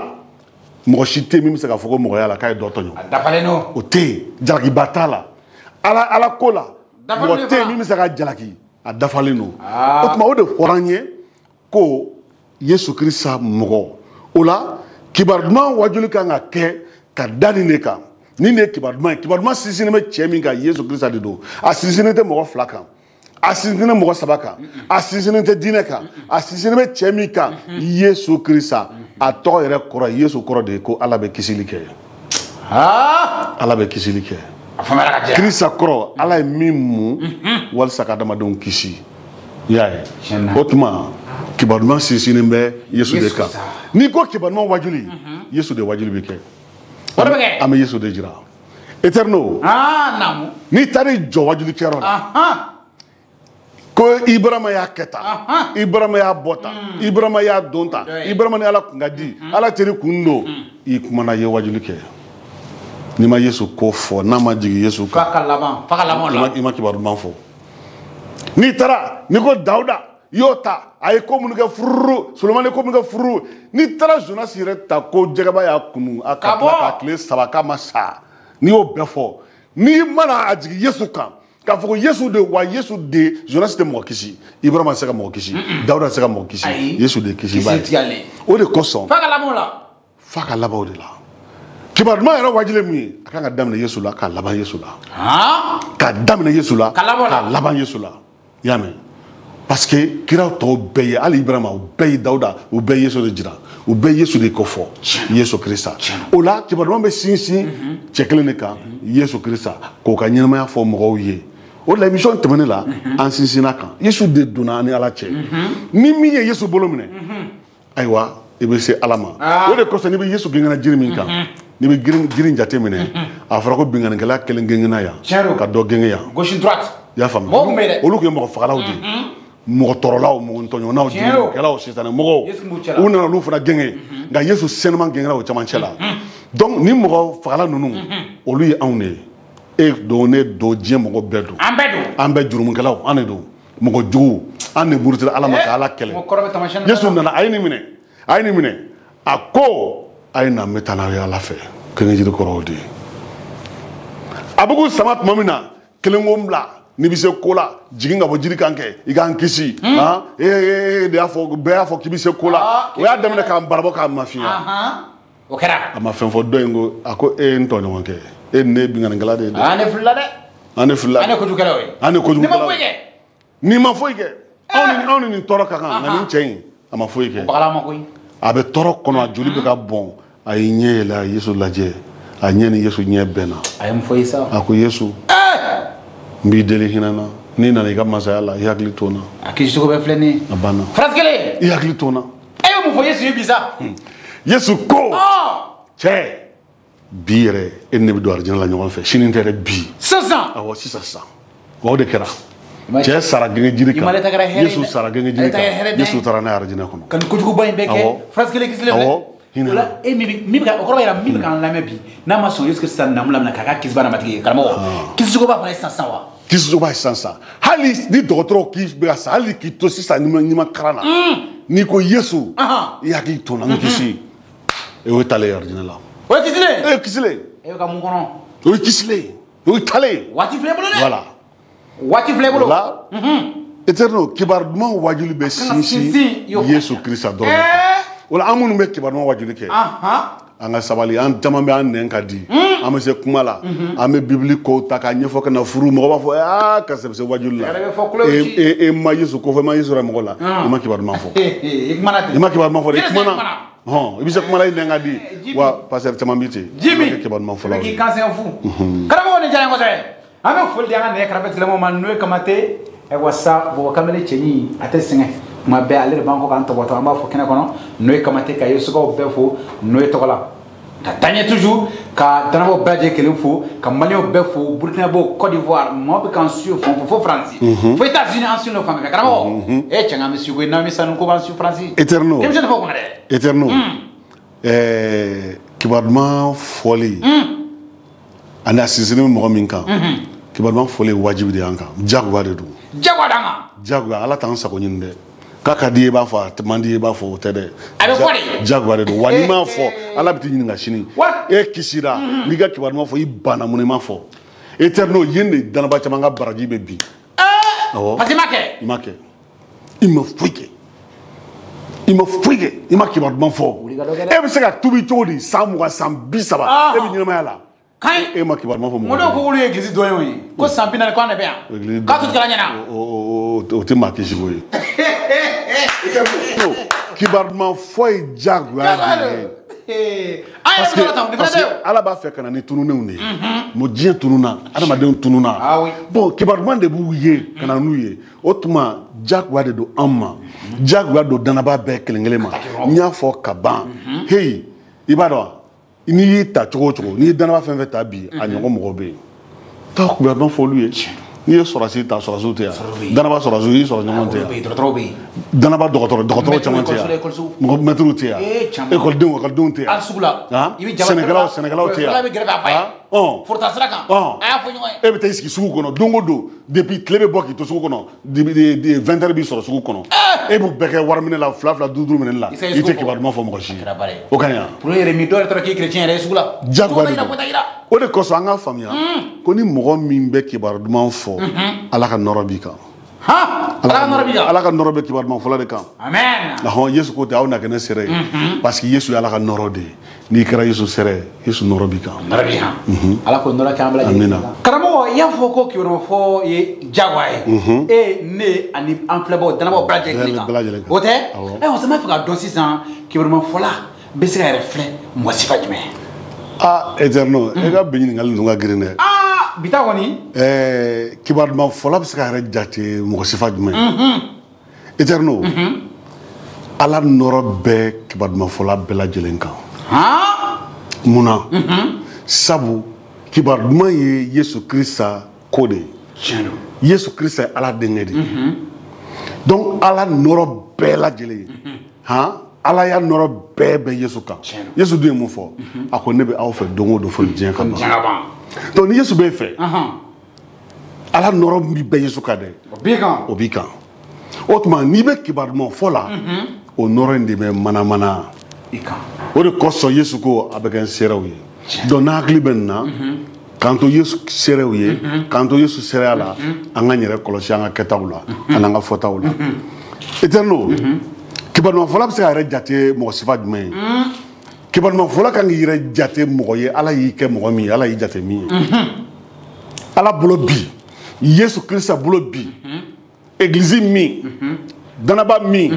mɔgɔ si tɛ min bɛ se k'a fɔ ko mɔgɔya la k'a ye dɔ tɔɲɔ o tɛ yen jalakiba t'a la ala ko la mɔgɔ tɛ yen min bɛ se ka jalaki a dafalen don o tuma o de fɔra an ye ko Yesu Kirisa mɔgɔ o la kibaru duman wajuli kan ka kɛ ka da nin de kan ni ne ye kibaru duman sinsinnen bɛ cɛ min kan Yesu Kirisa de don a sinsinnen tɛ mɔgɔ fila kan a sinsinnen mɔgɔ saba kan a sinsinnen tɛ diinɛ kan a sinsinnen bɛ cɛ min kan Yesu Kirisa a tɔgɔ yɛrɛ kɔrɔ Yesu kɔrɔ de ye ko ala bɛ kisili kɛ ala bɛ kisili kɛ Kirisa kɔrɔ ala ye min mun walasa ka adamadenw kisi i y'a ye o tuma kibaru duman sinsinnen bɛ Yesu de kan n'i ko kibaru duman wajuli Yesu de wajuli bɛ kɛ an bɛ Yesu de jira Eterno n'i taara jɔ wajuli kɛyɔrɔ la ko Ibrahima y'a kɛ tan Ibrahima y'a bɔ tan Ibrahima y'a don tan Ibrahima ni ala kun ka di ala teri kun don i kumana ye wajuli kɛ n'i ma Yesu ko fɔ n'a ma jigin Yesu kan i ma kibaru duman fɔ n'i taara n'i ko Dawuda y'o ta a ye ko minnu kɛ fururu Solomani ye ko minnu kɛ fururu n'i taara Jonas yɛrɛ ta ko jɛgɛba y'a kunu a ka tila ka tile 3 k'a ma sa n'i y'o bɛɛ fɔ n'i mana a jigin Yesu kan k'a fɔ ko Yesu de wa Yesu de Jonas tɛ mɔgɔ kisi Ibrahima se ka mɔgɔ kisi Dawuda se ka mɔgɔ kisi Yesu de kisi ba ye o de kosɔn f'a ka laban o la f'a ka laban o de la kibaru ɲuman yɛrɛ wajibi min ye a kan ka daminɛ Yesu la k'a laban Yesu la k'a daminɛ Yesu la k'a laban Yesu la i y'a mɛn parce que kiraw tɔw bɛɛ ye hali Ibrahima u bɛɛ ye Dawuda u bɛɛ ye Yesu de jira u bɛɛ ye Yesu de kofɔ Yesu Kirista o la kibaru ɲuman bɛ sinsin cɛ kelen de kan Yesu Kirista k'o ka ɲɛnamaya fɔ mɔgɔw ye o la émission tɛmɛnen la an sinsinna kan Yesu de donna ni Ala cɛ ni min ye Yesu bolo minɛ ayiwa i bɛ se Ala ma o de kosɔn n'i bɛ Yesu gɛngɛnna jiri min kan n'i bɛ jiri jate minɛ a fɔra ko bingannikɛla kelen gɛngɛnna yan ka dɔ gɛngɛ yan gauche droite i y'a faamu olu tun ye mɔgɔ fagalaw de ye mɔgɔ tɔɔrɔlaw mɔgɔ ntɔɲɔgɔnnaw jurukɛlaw sitanɛ mɔgɔw u nana olu fana gɛngɛ nka Yesu sɛnɛman gɛngɛra o camancɛ la donc ni mɔgɔ fagala ninnu olu ye anw de ye e don ne don diɲɛ mɔgɔ bɛɛ don an bɛɛ jurumukɛlaw an de don mɔgɔ jugu an de burutira Ala ma ka Ala kɛlɛ Yesu nana a ye nin minɛ a ko a ye na n bɛ taa n'aw ye Ala fɛ kelen jiri kɔrɔ o de ye a bɛ k'u sama tuma min na kelen ko n bila n'i bɛ se ko la jigin ka bɔ jiri kan kɛ i k'an kisi de y'a fɔ bɛɛ y'a fɔ k'i bɛ se ko la o y'a daminɛ k'an barabɔ k'an mafiya o kɛra a ma fɛn fɔ dɔ in ko a ko e ye n tɔɲɔgɔn kɛ e ni ne ye bingannikɛla de ye dɛ ne filila dɛ an ne filila an ne kojugukɛlaw ye an ne kojugukɛlaw ye n'i ma foyi kɛ anw ni nin tɔɔrɔ ka kan nka nin cɛ in a ma foyi kɛ a bɛ tɔɔrɔ kɔnɔ a joli bɛ ka bɔn a y'i ɲɛ yɛlɛ a ye Yesu lajɛ a ɲɛ ni Yesu ɲɛ bɛnna a ye mun fɔ i sa a ko Yesu n b'i deli hinɛ na n'i nana i ka masaya la i hakili to n na a kisi cogo bɛ filɛ nin ye a banna phrase kelen i hakili to n na e ye mun fɔ Yesu ye bi sa Yesu ko cɛ bi yɛrɛ e ni ne bɛ don arijinɛ la ɲɔgɔn fɛ sini tɛ dɛ bi sisan awɔ sisan o de kɛra cɛ sara gɛngɛ jiri kan Yesu sara gɛngɛ jiri kan Yesu taara n'a ye arijinɛ kɔnɔ ka nin kojuguba in bɛɛ kɛ phrase kelen kisilen filɛ o la e min bɛ ka o kɔrɔ yɛrɛ min bɛ k'an lamɛn bi n'a ma sɔn Yesu Kirista namu lamɛn k'a ka kisiba namatigi ye karamɔgɔ kisicogoba fana ye sisan wa kisicogoba ye sisan hali ni dɔgɔtɔrɔ k'i bɛ ka sa hali k'i to sisan n'i ma kalan na n'i ko Yesu i hakili to n na n kisi o ye talen arijinɛ la o ye kisilen e ye kisilen e bɛ ka mun kɔnɔ o ye kisilen o ye talen waati filɛ bolo dɛ voilà waati filɛ bolo la éternel kibaru duman wajuli bɛ sinsin Yesu Kirista dɔrɔn wala an minnu bɛ kibaru duman wajuli kɛ an ka sabali an caman bɛ an nɛn ka di an bɛ se kuma la an bɛ bibili kow ta k'a ɲɛfɔ ka na furu mɔgɔ b'a fɔ karisa bɛ se wajuli la e ma Yesu ko fɔ e ma Yesu yɛrɛ mɔgɔ la i ma kibaru duman fɔ i ma kibaru duman fɔ dɛ i kumana i bɛ se kuma la i nɛn ka di wa pasteur caman bɛ ten i ma kɛ kibaru duman fɔ la k'i kansen fu karamɔgɔ ni diyara n ye kosɛbɛ an bɛ foli di an ka nɛgɛ kɛrɛfɛ tigilamɔgɔw ma n'o ye Kamate wasa bɔbɔ kamalen cɛɲi a tɛ sɛgɛn kuma bɛɛ ale de b'an kɔ k'an tɔbɔtɔ an b'a fɔ kɛnɛ kɔnɔ n'o ye Kamate ka Yesukaw bɛɛ fo n'o ye tɔgɔ la ka taa ɲɛ toujours ka danabɔ bɛɛ lajɛlen kelen fo ka maliyɛnw bɛɛ fo Burkinabɔ Côte d'Ivoire maaw bɛ k'an suivre fo France fo États-Unis an suivre fan bɛɛ karamɔgɔ e cɛ an bɛ suivre n'an bɛ sanu ko b'an suivre France éternel denmisɛnnin fɔ kunna dɛ éternel kibaru duman fɔli ani a sinsinnen bɛ mɔgɔ min kan kibaru duman fɔli wajibi de y'an kan jagoya de don jagoya d'an kan jagoya Ala t'an sago ɲini dɛ k'a ka di ye i b'a fɔ a man di ye i b'a fɔ o tɛ dɛ a bɛ fɔ de jagoya de don wa n'i m'a fɔ Ala bɛ t'i ɲininka sini e kisira n'i ka kibaru duman fɔ i banna mun i m'a fɔ éternel yen de danaba caman ka baraji bɛ bin awɔ parce que i ma kɛ i ma foyi kɛ i ma kibaru duman fɔ e bɛ se ka tubi cogo di san 20 san 30 e bɛ ɲɛnamaya la e ma kibaru duman fɔ mɔgɔ dɔw ko olu ye église dɔn ye ko san 40 ko an de bɛ yan k'a to tigɛla ɲɛna o tɛ maa kisi ko ye kibaru duman fɔ ye jagoya de ye parce que Ala b'a fɛ ka na ni tununenw de ye mo diɲɛ tununa adamadenw tununa bon kibaru duman de b'u ye ka na n'u ye o tuma jagoya de don an ma jagoya don danaba bɛɛ kelen kelen ma n y'a fɔ ka ban hey i b'a dɔn n'i y'i ta cogo o cogo n'i ye danaba fɛn fɛn ta bi a ɲɔgɔn mɔgɔ bɛ yen taa kibaru duman fɔ olu ye n'i ye sɔrɔsi ta sɔrɔsiw tɛ yan danaba sɔrɔsiw i sɔrɔ ɲɔgɔn tɛ yan danaba dɔgɔtɔrɔ caman tɛ yan mɔgɔ mɛtiriw tɛ yan ekɔlidenw tɛ yan sɛnɛkɛlaw tɛ yan e bɛ taa i sigi sugu kɔnɔ don o don depuis tile bɛ bɔ k'i to sugu kɔnɔ 20 heures b'i sɔrɔ sugu kɔnɔ e b'u bɛɛ kɛ wari minɛ la 2 5 5 minɛ la i tɛ kibaru duman fɔ mɔgɔ si ye o ka ɲi yan pour yɛrɛ min dɔw yɛrɛ taara k'i chrétien yɛrɛ ye sugu la jagoya de don o de kosɔn an k'a faamuya ko ni mɔgɔ min bɛ kibaru duman fɔ ala ka nɔrɔ b'i kan ala ka nɔrɔ bɛ kibaru duman fɔla de kan amen yesu ko tɛ aw na kɛ ne sɛrɛ ye parce que yesu ye ala ka nɔrɔ de ye n'i kɛra yesu sɛrɛ ye yesu nɔrɔ b'i kan ala ko nɔrɔ kɛ an bɛɛ lajɛlen karamɔgɔ i y'a fɔ ko kibaru duman fɔ ye jagoya ye ne ani an filɛbagaw danabagaw bɛɛ lajɛlen kan o tɛ ayiwa sɛ n b'a fɛ ka dɔn sisan kibaru duman fɔla bɛ se ka yɛrɛ filɛ mɔgɔ sifa jumɛn Eterno e ka bi ɲininkali ninnu ka girin dɛ bi ta kɔni kibaru duman fɔla bɛ se ka yɛrɛ jate mɔgɔ sifa jumɛn Eterno ala nɔrɔ bɛ kibaru duman fɔla bɛɛ lajɛlen kan munna sabu kibaru duman ye Yesu Kirisa ko de ye Yesu Kirisa ye ala denkɛ de donc ala nɔrɔ bɛɛ lajɛlen ala y'a nɔrɔ bɛɛ bɛ Yesu kan Yesu dun ye mun fɔ a ko ne bɛ aw fɛ don o don fo diɲɛ ka ban donc ni Yesu b'e fɛ ala nɔrɔ min bɛ Yesu kan dɛ o b'i kan o tuma n'i bɛ kibaru duman fɔ la o nɔrɔ in de bɛ manamana o de kosɔn Yesu ko a bɛ kɛ n seerew ye donc n'a hakili bɛ nin na k'an to Yesu seerew ye k'an to Yesu seereya la an ka n yɛrɛ kɔlɔsi an ka kɛtaw la ani an ka fɔtaw la Eterno kibaru duman fɔla bɛ se ka yɛrɛ jate mɔgɔ sifa jumɛn ye kibaru duman fɔla kan k'i yɛrɛ jate mɔgɔ ye ala y'i kɛ mɔgɔ min ye ala y'i jate min ye ala bolo bi Yesu Kirisa bolo bi église min danaba min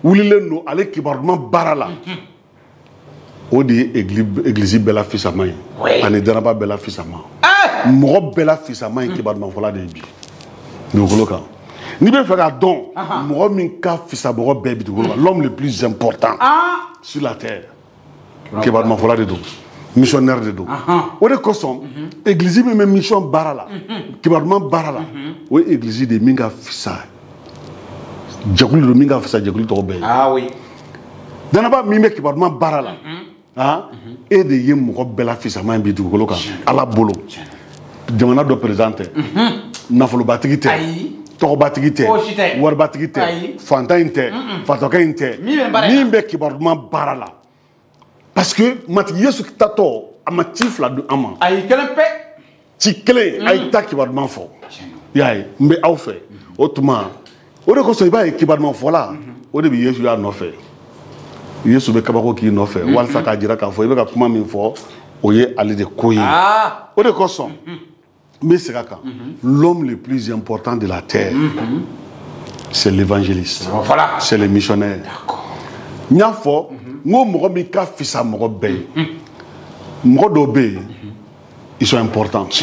wulilen don ale kibaru duman baara la o de ye église bɛɛ la fisama ye ani danaba bɛɛ la fisama mɔgɔ bɛɛ la fisama ye kibaru duman fɔla de ye bi dugukolo kan n'i bɛ fɛ k'a dɔn mɔgɔ min ka fisa mɔgɔ bɛɛ bi dugukolo kan l'homme le plus important sur la terre kibaru duman fɔla de don missionnaire de don o de kosɔn église min bɛ mission baara la kibaru duman baara la o ye église de ye min ka fisa jɛkulu de don min ka fisa jɛkulu tɔgɔ bɛɛ ye danaba min bɛ kibaru duman baara la e de ye mɔgɔ bɛɛ la fisama ye bi dugukolo kan ala bolo jamana dɔ président tɛ nafolobatigi tɛ tɔgɔbatigi tɛ waribatigi tɛ fantan in tɛ fatɔkɛ in tɛ min bɛ kibaru duman baara la parce que matigi Yesu tatɔ a ma ci fila di an ma ci kelen a ye taa kibaru duman fɔ i y'a ye n bɛ aw fɛ o tuma o de kosɔn i b'a ye kibaru duman fɔla o de bɛ Yesu y'a nɔfɛ Yesu bɛ kabako k'i nɔfɛ walasa k'a jira k'a fɔ i bɛ ka kuma min fɔ o ye ale de ko ye o de kosɔn n bɛ segin a kan l'homme le plus important de la terre c'est l'évangéliste c'est le missionnaire n y'a fɔ n ko mɔgɔ min ka fisa mɔgɔ bɛɛ ye mɔgɔ dɔw bɛ yen ils sont importants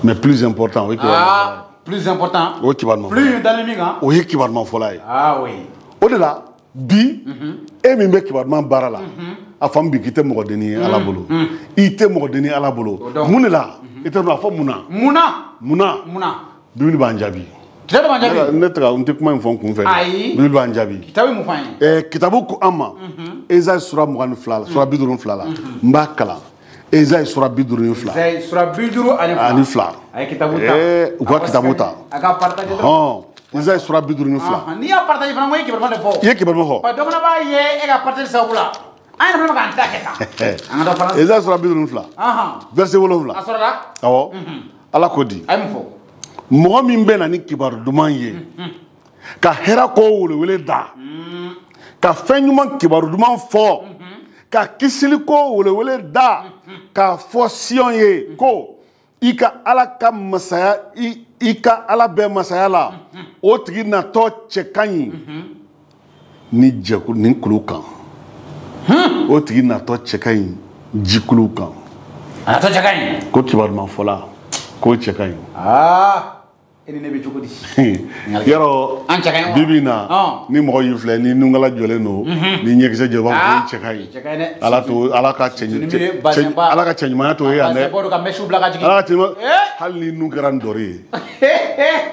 mais plus important o ye kibaru duman fɔla ye o de la bi e min bɛ kibaru duman baara la a faamu bi k'i tɛ mɔgɔ denni ye ala bolo i tɛ mɔgɔ denni ye ala bolo mun de la i tɛ a fɔ munna bibili b'an jaabi ne tɛ n tɛ kuma in fɔ n kun fɛ bibili b'an jaabi kitabu ko an ma Esayi sura 22 sura 52 la n b'a kalan Esayi sura 52 u ka kitabu ta Esayi sura 52 n'i y'a partage fana n ko i ye kibaru duman de fɔ i ye kibaru duman fɔ dɔ fana b'a ye e ka partage sababu la an yɛrɛ fana bɛ k'an ta kɛ tan an ka dɔ fana Esayi sura 52 verset 7 a sɔrɔla awɔ ala ko di a ye mun fɔ mɔgɔ min bɛ na ni kibaru duman ye ka hɛrɛ ko welewele da ka fɛn ɲuman kibaru duman fɔ ka kisili ko welewele da k'a fɔ Siyon ye ko i ka ala ka masaya i ka ala bɛ masaya la o tigi natɔ cɛ ka ɲi ni kulu kan o tigi natɔ cɛ ka ɲi jikulu kan ko kibaru duman fɔla k'o cɛ ka ɲi Yaro bibina ni mo yufle ni nungala jole no ni nyekise je ba ko chekai ala to ala ka chenyu ala ka chenyu ma to ya ne ala to hal ni nungaran dori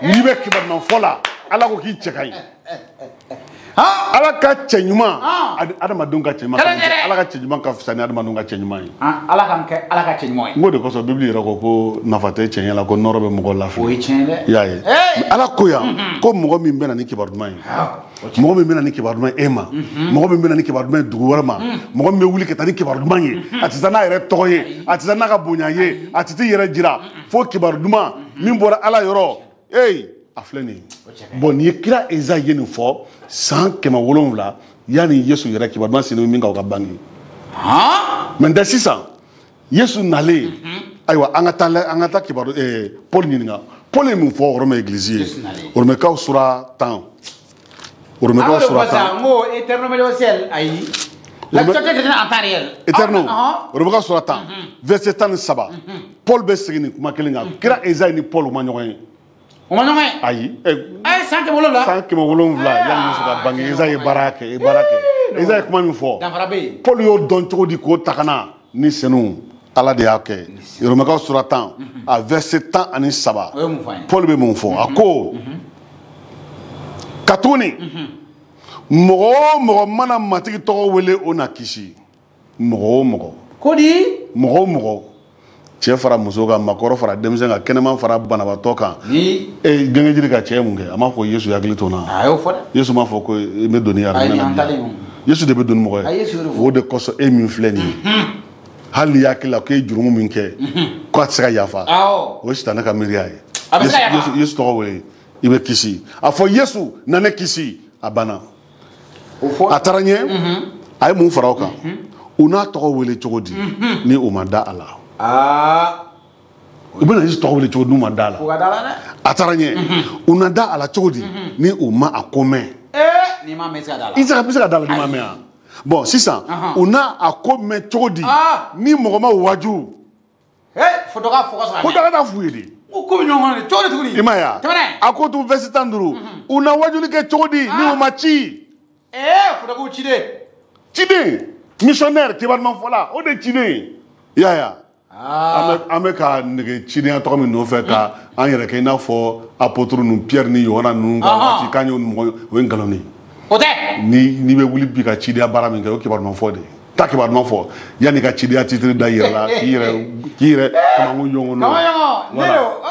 ni be kibar man fola ala ko ki chekai ala ka chenyuma adama dunga chenyuma ala ka chenyuma ka fsani adama dunga chenyuma ala ka chenyuma ngode ko so bibli rako ko nafate chenyala ko norobe mo la fu o chenle yaye ala ko ya ko mo mi bena ni kibar duma mo mi bena ni kibar duma ema mo mi bena ni kibar duma dugu warma mo mi wuli ke tani kibar duma ye atizana yere toye atizana ka bonya ye atiti yere jira fo kibar duma min bora ala yoro afleni bon ni kira eza yeni fo 100 yani yesu yera kibar duma sinu min ka bangi mais de 600 yesu nale aywa angata kibar Paul ninga Paul mu fo rome église rome ka sura temps rome ka sura temps ngo éternel au ciel ayi la tchotete en temps réel éternel rome ka sura temps verset 37 Paul be sigini kuma kelinga kira eza ni Paul ma nyoy o ma nyoy ayi 100 yani musu ka bangi eza e barake eza kuma mi fo Paul yo don chodi ko takana ni senu ala de yake yoromaka sura temps à verset 37 Paul be mon fo ako katuni mo mana matiki to wele ona kishi mo kodi mo che fara musoga makoro fara demzenga kenema fara banaba toka ni genge jiri ka che munge ama ko yesu yakili tona ayo fo yesu ma fo ko me doni yar na yesu de be don mo wo de koso e min fleni hali yakila ko jurumu min ke ko atsaka yafa o sita na ka miriya yesu to we ibe kisi afo yesu nane kisi abana ataranye ay mu farauka una to wele chogodi ni umanda ala ubena yesu to wele chogodi umanda ala ataranye una da ala chogodi ni uma akome ni ma mesa dala isa dala ni ma mea bon sisa una akome chogodi ni mogoma waju photographe photographe fuidi ko nyongone chogodi tuguni imaya akotu verset 32 una waju ni ke chogodi ni umachi photographe chide missionnaire qui va m'en fola o de chine ya ameka nege chine a to mi no fe ka an yere ke na fo apôtre nu Pierre ni Yohana nu ga ti kanyo mo wen galoni ote ni be wuli bi ka chide bara mi ke va m'en fo de ta ke va m'en fo yani ka chide a titre da yere la ki yere kama ngo yongo no nero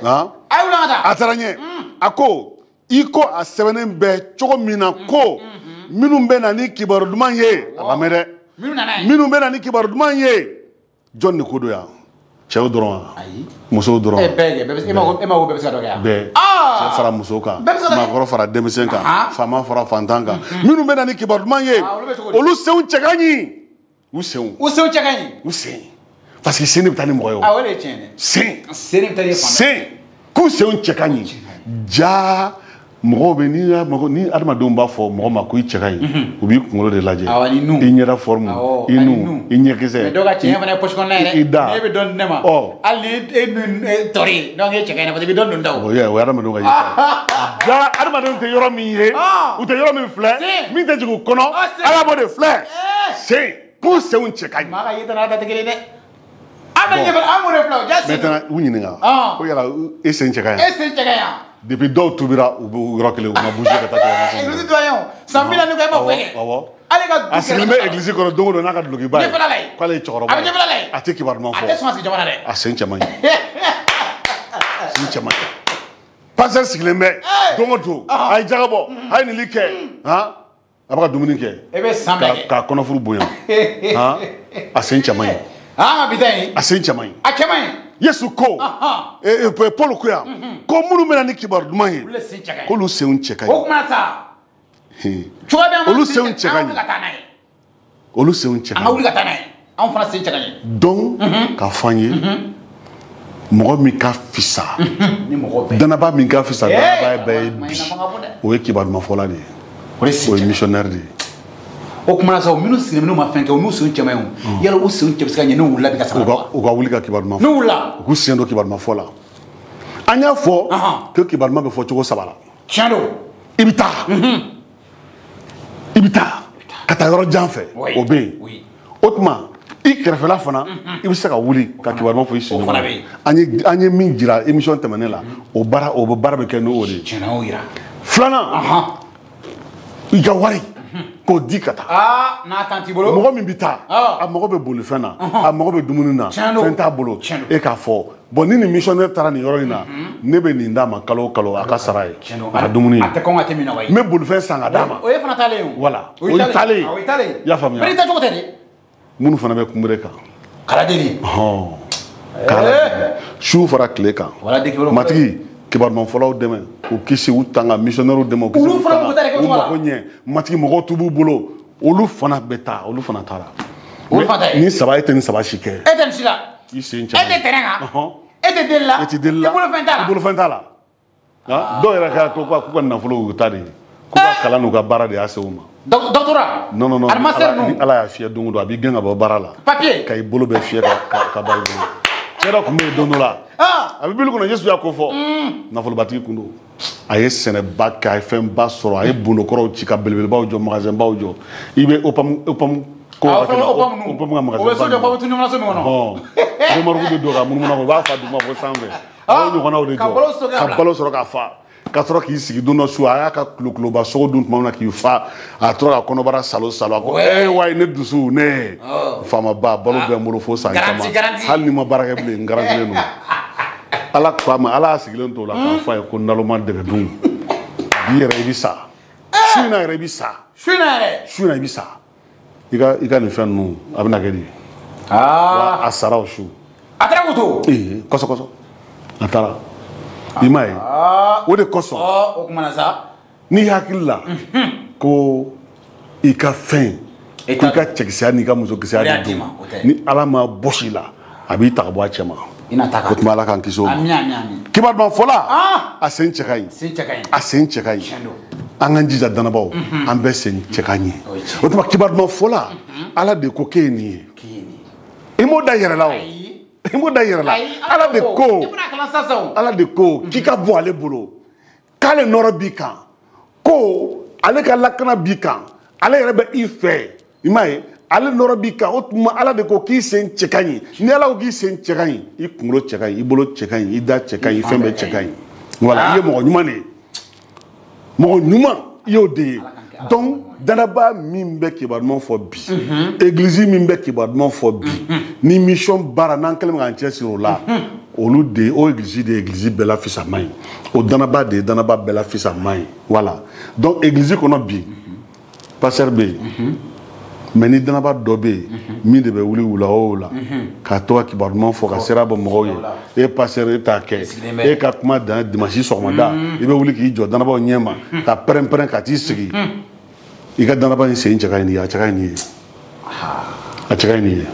ay wala ngata ataranye ako iko a sevenen be chogo mina ko minnu bɛ na ni kibaru duman ye a lamɛn dɛ minnu bɛ na ni kibaru duman ye jɔn ni ko do yan cɛw dɔrɔn wa musow dɔrɔn e ma ko bɛɛ bɛ se ka dɔ kɛ yan bɛɛ cɛ fara muso kan maakɔrɔ fara denmisɛn kan faama fara fantan kan minnu bɛ na ni kibaru duman ye olu senw cɛ ka ɲi u senw cɛ ka ɲi u sen parce que sen de bɛ taa ni mɔgɔ ye o o de ye tiɲɛ dɛ sen de bɛ taa ni fan sen k'u senw cɛ ka ɲi jaa mɔgɔw bɛ ni adamadenw b'a fɔ mɔgɔ ma ko i cɛ ka ɲi u b'i kunkolo de lajɛ i ɲɛda forme i nu i ɲɛkisɛ i da ne bɛ dɔn ne ma hali e nun tɔri donc e cɛ ka ɲi parce que i bɛ dɔn nun da o ye adamadenw ka ye ja adamadenw tɛ yɔrɔ min ye u tɛ yɔrɔ min filɛ min tɛ jigin u kɔnɔ ala b'o de filɛ sen k'u senw cɛ ka ɲi maa ka yita n'a ta tɛ kelen dɛ an bɛ ɲɛfɛ an b'o de filɛ o ja sen maintenant u ɲininka ko yala e sen cɛ ka ɲi e sen cɛ ka ɲi depuis dɔw tubira u bɛ yɔrɔ kelen u ma bouger ka taa kɛlɛ église doyen san bi naani ko e ma foyi kɛ awɔ ale ka a sigilen bɛ église kɔnɔ don o don n'a ka dulokiba ye ɲɛfɛla la ye k'ale ye cɛkɔrɔba a bɛ ɲɛfɛla la ye a tɛ kibaru ɲuman fɔ a tɛ sɔn ka sigi jamana dɛ a sen cɛ man ɲi sen cɛ man ɲi pasteur sigilen bɛ don o don a ye jaga bɔ a ye nili kɛ a bɛ ka dumuni kɛ e bɛ san bɛɛ kɛ k'a kɔnɔfuru bonya a sen cɛ man ɲi ma bi ta yen a sen cɛ man ɲi a cɛ man ɲi Yesu ko Paul ko yan ko minnu bɛ na ni kibaru duman ye k'olu senw cɛ ka ɲi o kuma sa olu senw cɛ ka ɲi olu senw cɛ ka ɲi an ka wuli ka taa n'a ye anw fana sen cɛ ka ɲi donc k'a fɔ an ye mɔgɔ min ka fisa danaba min ka fisa danaba ye bɛɛ ye bi o ye kibaru duman fɔla de ye o ye missionnaire de ye o kuma sa minnu sigilen minnu ma fɛn kɛ o n'u sen cɛ man ɲi yala u sen cɛ bɛ se ka ɲɛ n'u wulila bi ka sabali u ka wuli ka kibaru duman fɔ n'u wulila u k'u sen don kibaru duman fɔ la Anya fo que kibarma be fo cogo sabala. Tiendo. Ibita. Ibita. Kata yoro janfé. Obé. Oui. Autrement, i kerfela fana i be se ka wuli ka kibarma fo isi. Anye min jira émission temene la o bara be ke no ori. Tiendo ira. Flana. I ka wari ko di kata. Ah, na tanti bolo. Mogo min bita. A mogo be boli fena. A mogo be dumuni na. Fenta bolo. E ka fo. Bon ni missionnaire tara ni yoro ina. Ne be ni ndama kalo aka saray. Aka dumuni. Ate ko ngate mina way. Me boli fen sanga dama. O ye fana tale yo. Voilà. O tale. O tale. Ya famia. Bari ta jogote de. Munu fana be kumbure kan. Kala deli. Kala. Chou fara kle kan. Wala de kibolo. Matigi kibarman folaw deme o kisi u tanga missionnaire deme o kisi u tanga matigi mogo tubu bolo olu fana beta olu fana tara ni saba ete ni saba shike ete nsila ete terenga ete della ete della bolo fentala do era ka to ko ko na folo utari ko kala no ga bara de aseuma doctora non almaster no ala ya fie dungu do abi genga ba bara la papier kay bolo be fie ka ba bolo cera ko me donola abi bilu kono Yesu ya ko fo na folo batiki kundo aye sene baka ay fem ba soro ay buno koro ci ka belbel baw jo magasin baw jo ibe opam ko opam nga magasin o so jo ko tu nyuma so mi wono de morgu de doga mun ko ba fa duma ko sambe o ñu kono de jo ka balo soro ka fa ka soro ki sigi dono su aya ka klo ba so dun mamna ki fa a tro ka kono bara salo ko way ne dusu ne fama ba balo be mo fo sa kama hal ni ma baraka ble ngaranti no ala kwama ala sigilen to la ka fa ko naloma de dum bi rebisa shuna rebisa iga ni fen nu abna gedi wa asara shu atara kuto koso atara imai o de koso o kuma sa ni hakilla ko ika fen ko ka chekisa ni ka muso kisa ni ala ma boshila abi takbo achema ina taka ko tuma la kan kiso ami kibar ban fola a sen chekai an kan jija danabaw an bɛ sen cɛkanɲɛ o tuma kibar ban fola ala de ko k'e nin ye i m'o da yɛrɛ la o i m'o da yɛrɛ la ala de ko k'i ka bɔ ale bolo k'ale nɔrɔ b'i kan ko ale ka lakana b'i kan ale yɛrɛ bɛ i fɛ i m'a ye ale nɔrɔ b'i kan o tuma ala de ko k'i sen cɛ ka ɲi ni ala ko k'i sen cɛ ka ɲi i kunkolo cɛ ka ɲi i bolo cɛ ka ɲi i da cɛ ka ɲi fɛn bɛɛ cɛ ka ɲi voilà i ye mɔgɔ ɲuman de ye mɔgɔ ɲuman i y'o de ye donc danaba min bɛ kibaruman fɔ bi église min bɛ kibaruman fɔ bi ni mission baara n'an kɛlen bɛ k'an cɛsiri o la olu de o église de ye église bɛɛ la fisama ye o danaba de ye danaba bɛɛ la fisama ye voilà donc église kɔnɔ bi pasteur bɛ yen mais ni danaba dɔ bɛ yen min de bɛ wuli wula o la ka to ka kibaruman fɔ ka sira bɔ mɔgɔw ye e pasteur e t'a kɛ e ka kuma dan dimanche sɔgɔmada i bɛ wuli k'i jɔ danabaw ɲɛma ka pɛrɛn-pɛrɛn ka t'i sigi i ka danaba in sen cɛ ka ɲi nin ye a cɛ ka ɲi nin ye a cɛ ka ɲi nin ye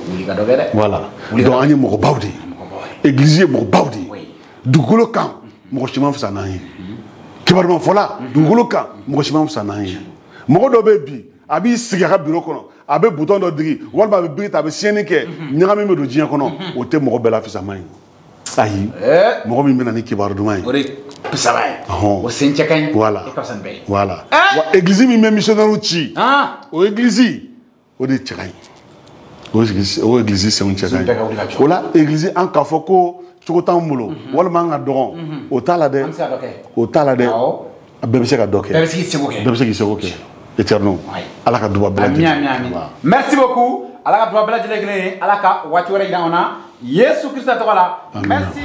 voilà donc an ye mɔgɔbaw de ye église ye mɔgɔbaw de ye dugukolo kan mɔgɔ si ma fisa n'an ye kibaruman fɔla dugukolo kan mɔgɔ si ma fisa n'an ye mɔgɔ dɔ bɛ bi a b'i sigi a ka bureau kɔnɔ a bɛ bouton dɔ digi walima a bɛ biriki ta a bɛ siyɛnni kɛ ɲagami bɛ don diɲɛ kɔnɔ o tɛ mɔgɔ bɛɛ la fisama ye ayi mɔgɔ min bɛ na ni kibaru duman ye o de fisama ye o sen cɛ ka ɲi voilà voilà wa église min bɛ missionnaire ci o église o de cɛ ka ɲi o église senw cɛ ka ɲi o la église an k'a fɔ ko cogo t'anw bolo walima an ka dɔgɔn o t'a la dɛ o t'a la dɛ a bɛɛ bɛ se ka dɔ kɛ bɛɛ bɛ se k'i seko kɛ éternel ala ka duba bɛɛ lajɛlen merci beaucoup ala ka duba bɛɛ lajɛlen ala ka waati wɛrɛ jira an na Yesu Krista tɔgɔ la merci